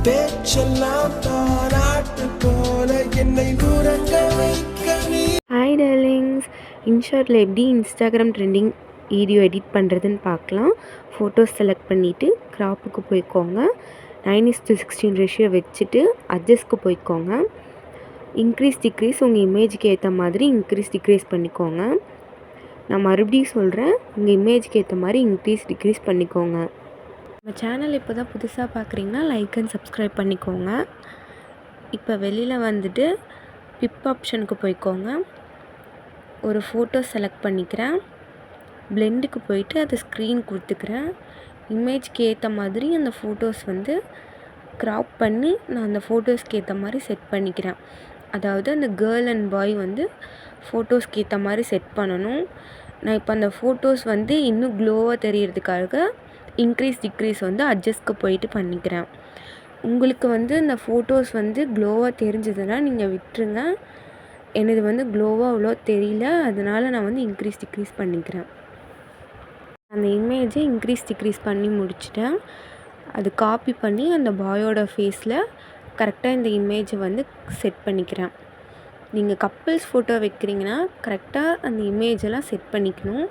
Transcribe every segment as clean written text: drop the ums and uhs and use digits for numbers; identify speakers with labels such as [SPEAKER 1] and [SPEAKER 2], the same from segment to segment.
[SPEAKER 1] பேச்செல்லாம் தாராட்டு போல என்னை உறங்க வைக்க நீ.
[SPEAKER 2] ஹாய் டார்லிங்ஸ், இன்ஷாட்டில் எப்படி இன்ஸ்டாகிராம் ட்ரெண்டிங் வீடியோ எடிட் பண்ணுறதுன்னு பார்க்கலாம். ஃபோட்டோஸ் செலக்ட் பண்ணிவிட்டு க்ராப்புக்கு போய்க்கோங்க. 9:16 ரேஷியோ வச்சுட்டு அட்ஜஸ்ட்க்கு போய்க்கோங்க. இன்க்ரீஸ் டிக்ரீஸ் உங்கள் இமேஜுக்கு ஏற்ற மாதிரி இன்க்ரீஸ் டிக்ரீஸ் பண்ணிக்கோங்க. நான் மறுபடியும் சொல்கிறேன், உங்கள் இமேஜுக்கு ஏற்ற மாதிரி இன்க்ரீஸ் டிக்ரீஸ் பண்ணிக்கோங்க. நம்ம சேனல் இப்போ தான் புதுசாக பார்க்குறீங்கன்னா லைக் அண்ட் சப்ஸ்கிரைப் பண்ணிக்கோங்க. இப்போ வெளியில் வந்துட்டு பிப் ஆப்ஷனுக்கு போய்க்கோங்க. ஒரு ஃபோட்டோ செலக்ட் பண்ணிக்கிறேன். பிளெண்டுக்கு போயிட்டு அது ஸ்க்ரீன் கொடுத்துக்கிறேன். இமேஜ்க்கு ஏற்ற மாதிரி அந்த ஃபோட்டோஸ் வந்து க்ராப் பண்ணி நான் அந்த ஃபோட்டோஸ்க்கு ஏற்ற மாதிரி செட் பண்ணிக்கிறேன். அதாவது அந்த கேர்ள் அண்ட் பாய் வந்து ஃபோட்டோஸ்க்கு ஏற்ற மாதிரி செட் பண்ணணும். நான் இப்போ அந்த ஃபோட்டோஸ் வந்து இன்னும் க்ளோவாக தெரியறதுக்காக இன்க்ரீஸ் டிக்ரீஸ் வந்து அட்ஜஸ்ட்க்கு போயிட்டு பண்ணிக்கிறேன். உங்களுக்கு வந்து இந்த ஃபோட்டோஸ் வந்து க்ளோவாக தெரிஞ்சதுன்னா நீங்கள் விட்டுருங்க. எனது வந்து க்ளோவாக அவ்வளோ தெரியல, அதனால் நான் வந்து இன்க்ரீஸ் டிக்ரீஸ் பண்ணிக்கிறேன். அந்த இமேஜை இன்க்ரீஸ் டிக்ரீஸ் பண்ணி முடிச்சிட்டேன். அது காப்பி பண்ணி அந்த பாயோட ஃபேஸில் கரெக்டாக இந்த இமேஜை வந்து செட் பண்ணிக்கிறேன். நீங்கள் கப்புள்ஸ் ஃபோட்டோ வைக்கிறீங்கன்னா கரெக்டாக அந்த இமேஜெல்லாம் செட் பண்ணிக்கணும்.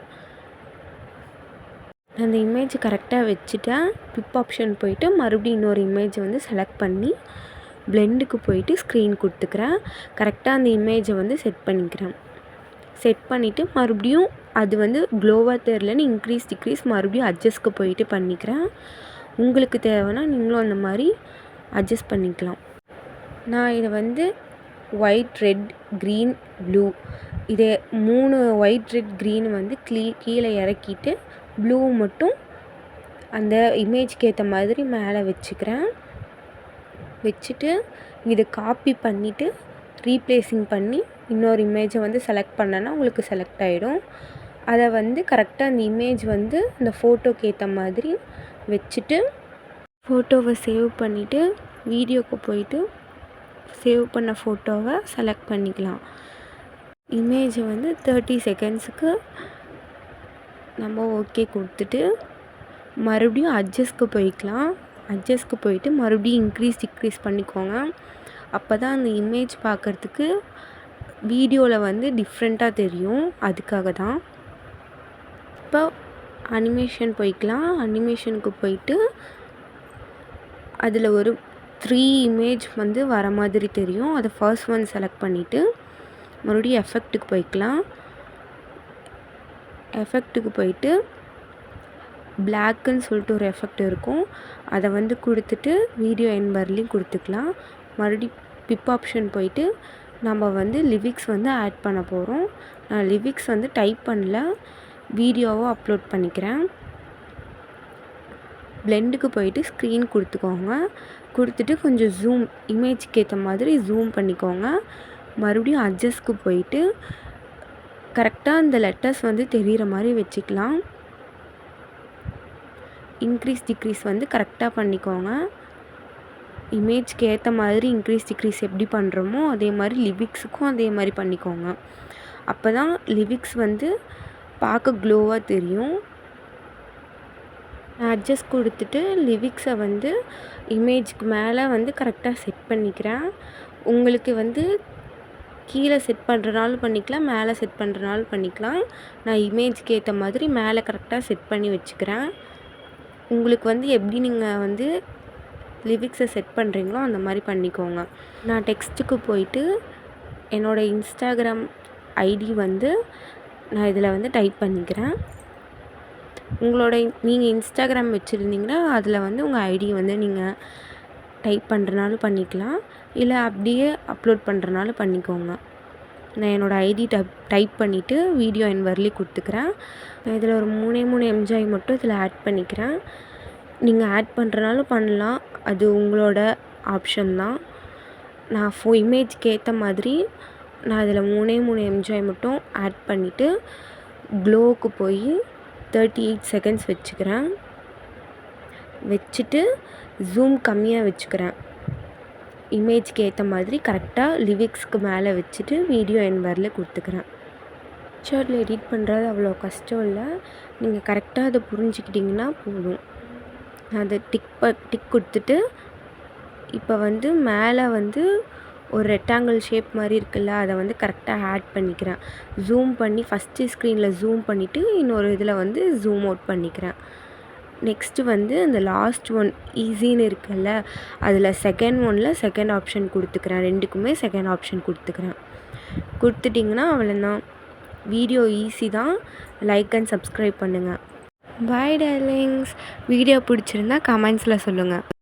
[SPEAKER 2] அந்த இமேஜ் கரெக்டாக வச்சுட்டேன். பிப் ஆப்ஷன் போயிட்டு மறுபடியும் இன்னொரு இமேஜை வந்து செலக்ட் பண்ணி பிளெண்டுக்கு போயிட்டு ஸ்க்ரீன் கொடுத்துக்கிறேன். கரெக்டாக அந்த இமேஜை வந்து செட் பண்ணிக்கிறேன். செட் பண்ணிவிட்டு மறுபடியும் அது வந்து க்ளோவாக தெரிலன்னு இன்க்ரீஸ் டிக்ரீஸ் மறுபடியும் அட்ஜஸ்ட்க்கு போயிட்டு பண்ணிக்கிறேன். உங்களுக்கு தேவைன்னா நீங்களும் அந்த மாதிரி அட்ஜஸ்ட் பண்ணிக்கலாம். நான் இதை வந்து ஒயிட், ரெட், க்ரீன், ப்ளூ இதே 3 ஒயிட், ரெட், க்ரீன் வந்து கீழே இறக்கிட்டு ப்ளூ மட்டும் அந்த இமேஜ்க்கு ஏற்ற மாதிரி மேலே வச்சுக்கிறேன். வச்சுட்டு இதை காப்பி பண்ணிவிட்டு ரீப்ளேஸிங் பண்ணி இன்னொரு இமேஜை வந்து செலக்ட் பண்ணேன்னா உங்களுக்கு செலக்ட் ஆகிடும். அதை வந்து கரெக்டாக அந்த இமேஜ் வந்து அந்த ஃபோட்டோக்கு ஏற்ற மாதிரி வச்சுட்டு ஃபோட்டோவை சேவ் பண்ணிவிட்டு வீடியோக்கு போயிட்டு சேவ் பண்ண ஃபோட்டோவை செலக்ட் பண்ணிக்கலாம். இமேஜை வந்து 30 செகண்ட்ஸுக்கு நம்ம ஓகே கொடுத்துட்டு மறுபடியும் அட்ஜஸ்ட்க்கு போய்க்கலாம். அட்ஜஸ்ட்க்கு போயிட்டு மறுபடியும் இன்க்ரீஸ் டிக்ரீஸ் பண்ணிக்கோங்க. அப்போ தான் அந்த இமேஜ் பார்க்குறதுக்கு வீடியோவில் வந்து டிஃப்ரெண்ட்டாக தெரியும். அதுக்காக தான். இப்போ அனிமேஷன் போய்க்கலாம். அனிமேஷனுக்கு போயிட்டு அதில் ஒரு 3 இமேஜ் வந்து வர மாதிரி தெரியும். அதை ஃபர்ஸ்ட் ஒன் செலக்ட் பண்ணிவிட்டு மறுபடியும் எஃபெக்ட்டுக்கு போய்க்கலாம். எஃபெக்ட்டுக்கு போயிட்டு பிளாக்குன்னு சொல்லிட்டு ஒரு எஃபெக்ட் இருக்கும். அதை வந்து கொடுத்துட்டு வீடியோ எண்ட் வரலையும் கொடுத்துக்கலாம். மறுபடியும் பிப் ஆப்ஷன் போயிட்டு நம்ம வந்து லிரிக்ஸ் வந்து ஆட் பண்ண போகிறோம். நான் லிரிக்ஸ் வந்து டைப் பண்ணல, வீடியோவை அப்லோட் பண்ணிக்கிறேன். பிளெண்டுக்கு போயிட்டு ஸ்க்ரீன் கொடுத்துக்கோங்க. கொடுத்துட்டு கொஞ்சம் ஜூம் இமேஜுக்கு ஏற்ற மாதிரி ஜூம் பண்ணிக்கோங்க. மறுபடியும் அட்ஜஸ்ட்க்கு போயிட்டு கரெக்டாக அந்த லெட்டர்ஸ் வந்து தெரிகிற மாதிரி வச்சுக்கலாம். இன்க்ரீஸ் டிக்ரீஸ் வந்து கரெக்டாக பண்ணிக்கோங்க. இமேஜ்க்கு ஏற்ற மாதிரி இன்க்ரீஸ் டிக்ரீஸ் எப்படி பண்ணுறோமோ அதே மாதிரி லிரிக்ஸுக்கும் அதே மாதிரி பண்ணிக்கோங்க. அப்போ தான் லிரிக்ஸ் வந்து பார்க்க க்ளோவாக தெரியும். நான் அட்ஜஸ்ட் கொடுத்துட்டு லிரிக்ஸை வந்து இமேஜுக்கு மேலே வந்து கரெக்டாக செட் பண்ணிக்கிறேன். உங்களுக்கு வந்து கீழே செட் பண்ணுறனாலும் பண்ணிக்கலாம், மேலே செட் பண்ணுறனாலும் பண்ணிக்கலாம். நான் இமேஜுக்கு ஏற்ற மாதிரி மேலே கரெக்டாக செட் பண்ணி வச்சுக்கிறேன். உங்களுக்கு வந்து எப்படி நீங்கள் வந்து லிரிக்ஸை செட் பண்ணுறீங்களோ அந்த மாதிரி பண்ணிக்கோங்க. நான் டெக்ஸ்ட்டுக்கு போயிட்டு என்னோடய இன்ஸ்டாகிராம் ஐடி வந்து நான் இதில் வந்து டைப் பண்ணிக்கிறேன். நீங்கள் இன்ஸ்டாகிராம் வச்சுருந்தீங்கன்னா அதில் வந்து உங்கள் ஐடி வந்து நீங்கள் டைப் பண்ணுறனாலும் பண்ணிக்கலாம், இல்லை அப்படியே அப்லோட் பண்ணுறனாலும் பண்ணிக்கோங்க. நான் என்னோடய ஐடி டைப் பண்ணிவிட்டு வீடியோ எண்ட் வரலையும் கொடுத்துக்கிறேன். நான் இதில் ஒரு 3 எம்ஜாய் மட்டும் இதில் ஆட் பண்ணிக்கிறேன். நீங்கள் ஆட் பண்ணுறனாலும் பண்ணலாம், அது உங்களோட ஆப்ஷன் தான். நான் இமேஜ்க்கு ஏற்ற மாதிரி நான் இதில் 3 எம்ஜாய் மட்டும் ஆட் பண்ணிவிட்டு க்ளோவுக்கு போய் 38 செகண்ட்ஸ் வச்சுக்கிறேன். வச்சுட்டு ஜூம் கம்மியாக வச்சுக்கிறேன். இமேஜ்க்கு ஏற்ற மாதிரி கரெக்டாக லிரிக்ஸ்க்கு மேலே வச்சுட்டு வீடியோ எண்ட் வரல கொடுத்துக்கிறேன். பிக்சரில் எடிட் பண்ணுறது அவ்வளோ கஷ்டம் இல்லை. நீங்கள் கரெக்டாக அதை புரிஞ்சுக்கிட்டிங்கன்னா போதும். அதை டிக் கொடுத்துட்டு இப்போ வந்து மேலே வந்து ஒரு ரெக்டாங்கிள் ஷேப் மாதிரி இருக்குல்ல, அதை வந்து கரெக்டாக ஆட் பண்ணிக்கிறேன். ஜூம் பண்ணி ஃபஸ்ட்டு ஸ்க்ரீனில் ஜூம் பண்ணிவிட்டு இன்னொரு இதில் வந்து ஜூம் அவுட் பண்ணிக்கிறேன். நெக்ஸ்ட்டு வந்து அந்த லாஸ்ட் ஒன் ஈஸின்னு இருக்குல்ல, அதில் செகண்ட் ஒனில் செகண்ட் ஆப்ஷன் கொடுத்துக்கிறேன். ரெண்டுக்குமே செகண்ட் ஆப்ஷன் கொடுத்துக்கிறேன். கொடுத்துட்டிங்கன்னா அவ்வளோதான். வீடியோ ஈஸி தான். லைக் அண்ட் சப்ஸ்கிரைப் பண்ணுங்கள். பாய் டார்லிங்ஸ். வீடியோ பிடிச்சிருந்தா கமெண்ட்ஸில் சொல்லுங்கள்.